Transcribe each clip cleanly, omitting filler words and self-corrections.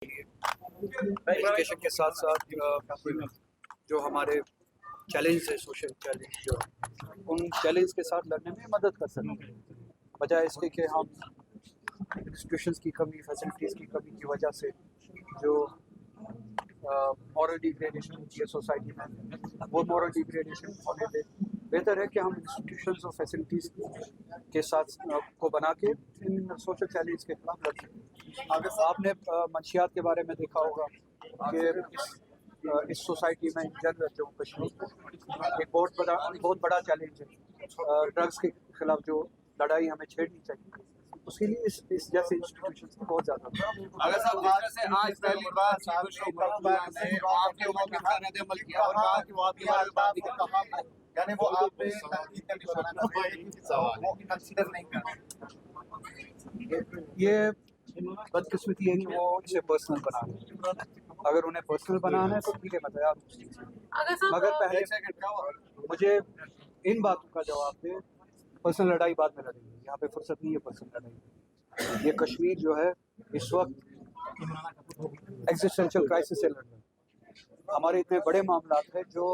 Education کے ساتھ ساتھ جو ہمارے چیلنج ہے، سوشل چیلنج جو ان چیلنج کے ساتھ لڑنے میں مدد کر سکیں، بجائے اس کے کہ ہم انسٹیٹیوشنس کی کمی، فیسلٹیز کی کمی کی وجہ سے جو مورل ڈیگریڈیشن ہوتی ہے سوسائٹی میں، وہ مورل ڈیگریڈیشن ہونے دے۔ بہتر ہے کہ ہم انسٹیٹیوشنز اور فیسلٹیز کے ساتھ کو بنا کے ان سوشل چیلنج کے خلاف لڑ سکیں۔ آپ نے منشیات کے بارے میں دیکھا ہوگا کہ اس سوسائٹی میں جنرل جموں کشمیر ایک بہت بڑا چیلنج ہے۔ ڈرگس کے خلاف جو لڑائی ہمیں چھیڑنی چاہیے، اس کے لیے اس جیسے انسٹیٹیوشنس کی بہت زیادہ اگر صاحب آج سے آج پہلی بار صاحب نے آپ کے اوپر رد عمل کیا اور کہا کہ وہ آپ کی بات نہیں کرتا، یعنی وہ آپ پہ تنقید کا نشانہ وہ کنسیڈر نہیں کرتے۔ یہ بدقسمتی ہے کہ وہ اسے پرسنل بنا رہے ہیں۔ اگر انہیں پرسنل بنانا ہے تو ٹھیک ہے، میں تیار ہوں، مگر پہلے مجھے ان باتوں کا جواب دے۔ پرسنل لڑائی بعد میں لڑیں گے، یہاں پہ فرصت نہیں ہے پرسنل لڑائی کی۔ یہ کشمیر جو ہے اس وقت ایگزسٹینشل کرائسس سے لڑ رہا ہے۔ ہمارے اتنے بڑے معاملات ہیں جو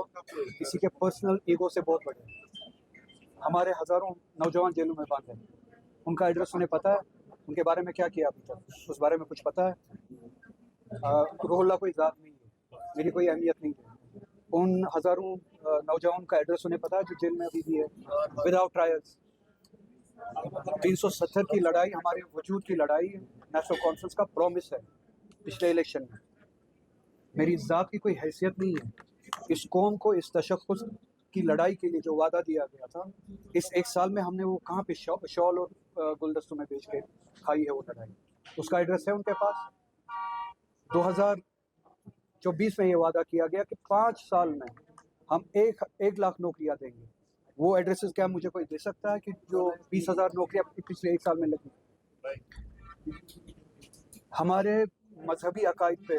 کسی کے پرسنل ایگو سے بہت بڑے ہیں۔ ہمارے ہزاروں نوجوان جیلوں میں بند ہیں، ان کا ایڈریس انہیں پتہ ہے، ان کے بارے میں کیا کیا ابھی تک اس بارے میں کچھ پتہ ہے؟ روح اللہ کوئی ذات نہیں ہے، میری کوئی اہمیت نہیں ہے۔ ان ہزاروں نوجوان کا ایڈریس انہیں پتہ ہے جو جیل میں ابھی بھی ہے وداؤٹ ٹرائلز۔ 370 کی لڑائی ہمارے وجود کی لڑائی نیشنل کانفرنس کا پرومس ہے پچھلے الیکشن میں۔ میری ذات کی کوئی حیثیت نہیں ہے۔ اس قوم کو اس تشخص کی لڑائی کے لیے جو وعدہ دیا گیا تھا، اس ایک سال میں ہم نے وہ کہاں پہ شال اور گلدستوں میں بیچ کے کھائی ہے وہ لڑائی؟ اس کا ایڈریس ہے ان کے پاس۔ 2024 میں یہ وعدہ کیا گیا کہ 5 سال میں ہم 1 لاکھ نوکریاں دیں گے۔ وہ ایڈریسز کیا مجھے کوئی دے سکتا ہے کہ جو 20,000 نوکریاں پچھلے 1 سال میں لگی؟ ہمارے مذہبی عقائد پہ،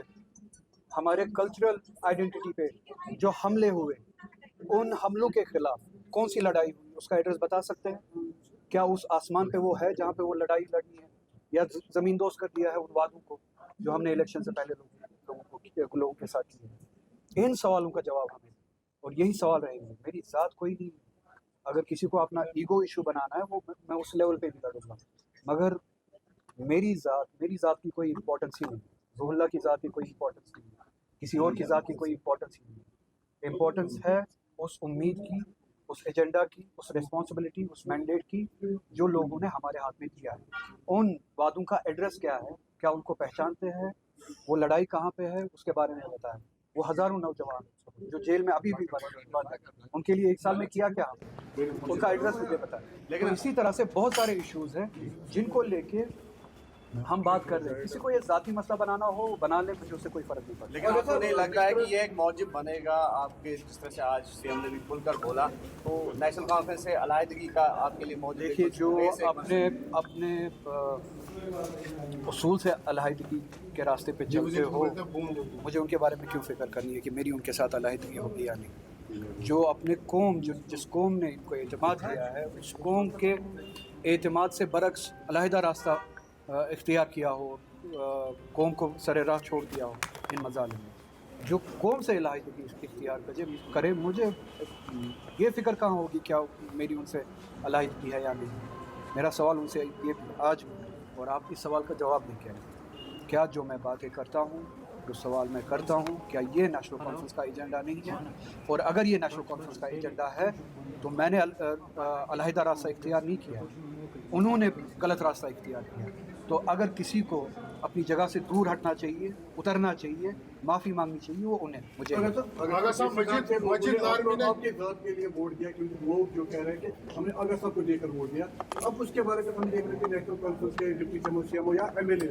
ہمارے کلچرل آئیڈینٹی پہ جو حملے ہوئے، ان حملوں کے خلاف کون سی لڑائی ہوئی، اس کا ایڈریس بتا سکتے ہیں؟ کیا اس آسمان پہ وہ ہے جہاں پہ وہ لڑائی لڑنی ہے، یا زمین دوز کر دیا ہے ان وعدوں کو جو ہم نے الیکشن سے پہلے لوگوں کے ساتھ کیے؟ ان سوالوں کا جواب ہمیں، اور یہی سوال رہیں گے۔ میری ذات کوئی نہیں، اگر کسی کو اپنا ایگو ایشو بنانا ہے وہ میں اس لیول پہ بھی لڑوں گا، مگر میری ذات کی کوئی امپورٹنس ہی نہیں، ظہور اللہ کی ذات کی کوئی امپورٹنس نہیں، کسی اور کی ذات کی کوئی امپورٹنس ہی نہیں۔ امپورٹنس ہے اس امید کی، اس ایجنڈا کی، اس ریسپانسبلٹی، اس مینڈیٹ کی جو لوگوں نے ہمارے ہاتھ میں دیا ہے۔ ان وعدوں کا ایڈریس کیا ہے؟ کیا ان کو پہچانتے ہیں؟ وہ لڑائی کہاں پہ ہے اس کے بارے میں بتائیں۔ وہ ہزاروں نوجوان جو جیل میں ابھی بھی بند ہیں، ان کے لیے 1 سال میں کیا کیا ہم؟ ان کا ایڈریس مجھے بتائیں۔ لیکن اسی طرح سے بہت سارے ایشوز ہیں جن کو لے کے ہم بات کر رہے ہیں۔ کسی کو یہ ذاتی مسئلہ بنانا ہو بنا لے، مجھے اس سے کوئی فرق نہیں پڑتا۔ لیکن آپ کو نہیں لگتا ہے کہ یہ ایک موجب بنے گا آپ کے، جس طرح سے آج سی ایم نے بھی کھل کر بولا، تو نیشنل کانفرنس سے علیحدگی کا آپ کے لیے موجب؟ دیکھیے، جو اپنے اصول سے علیحدگی کے راستے پہ چلتے ہو، مجھے ان کے بارے میں کیوں فکر کرنی ہے کہ میری ان کے ساتھ علیحدگی ہوگی یا نہیں؟ جو اپنے قوم، جس قوم نے ان کو اعتماد دیا ہے، اس قوم کے اعتماد سے برعکس علیحدہ راستہ اختیار کیا ہو، قوم کو سر راہ چھوڑ دیا ہو ان مظالم میں، جو قوم سے علیحدگی اختیار کرے، مجھے یہ فکر کہاں ہوگی کیا میری ان سے علیحدگی ہے یا نہیں۔ میرا سوال ان سے یہ آج بھی، اور آپ اس سوال کا جواب نہیں کہہ رہے، کیا جو میں باتیں کرتا ہوں، جو سوال میں کرتا ہوں، کیا یہ نیشنل کانفرنس کا ایجنڈا نہیں ہے؟ اور اگر یہ نیشنل کانفرنس کا ایجنڈا ہے تو میں نے علیحدہ راستہ اختیار نہیں کیا، انہوں نے غلط راستہ اختیار کیا۔ تو اگر کسی کو اپنی جگہ سے دور ہٹنا چاہیے، اترنا چاہیے، معافی مانگنی چاہیے، وہ انہیں مجھے اگر صاحب مجید لارمی نے آپ کی ذات کے لیے ووٹ دیا، کیونکہ وہ جو کہہ رہے ہیں کہ ہم نے اگر صاحب کو دے کر ووٹ دیا، اب اس کے بارے میں ہم دیکھ رہے ہیں کہ نیشنل کانفرنس کے ڈپٹی سی ایم یا ایم ایل اے،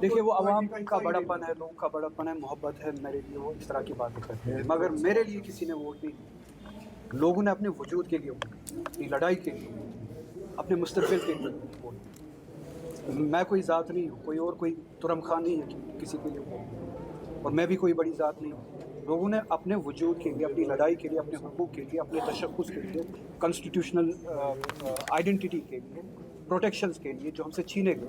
دیکھیے وہ عوام کا بڑا پن ہے، لوگوں کا بڑا پن ہے، محبت ہے میرے لیے، وہ اس طرح کی باتیں کرتے ہیں، مگر میرے لیے کسی نے ووٹ نہیں دیا۔ لوگوں نے اپنے وجود کے لیے ووٹ دیا، اپنی لڑائی کے لیے ووٹ دیا، اپنے مستقبل کے لیے ووٹ دیا۔ میں کوئی ذات نہیں ہوں، کوئی ترم خان نہیں ہے کہ کسی کے لیے ووٹ دیا، اور میں بھی کوئی بڑی ذات نہیں ہوں۔ لوگوں نے اپنے وجود کے لیے، اپنی لڑائی کے لیے، اپنے حقوق کے لیے، اپنے تشخص کے لیے، کانسٹیٹیوشنل آئیڈینٹی کے لیے، پروٹیکشنز کے لیے جو ہم سے چھینے گئے،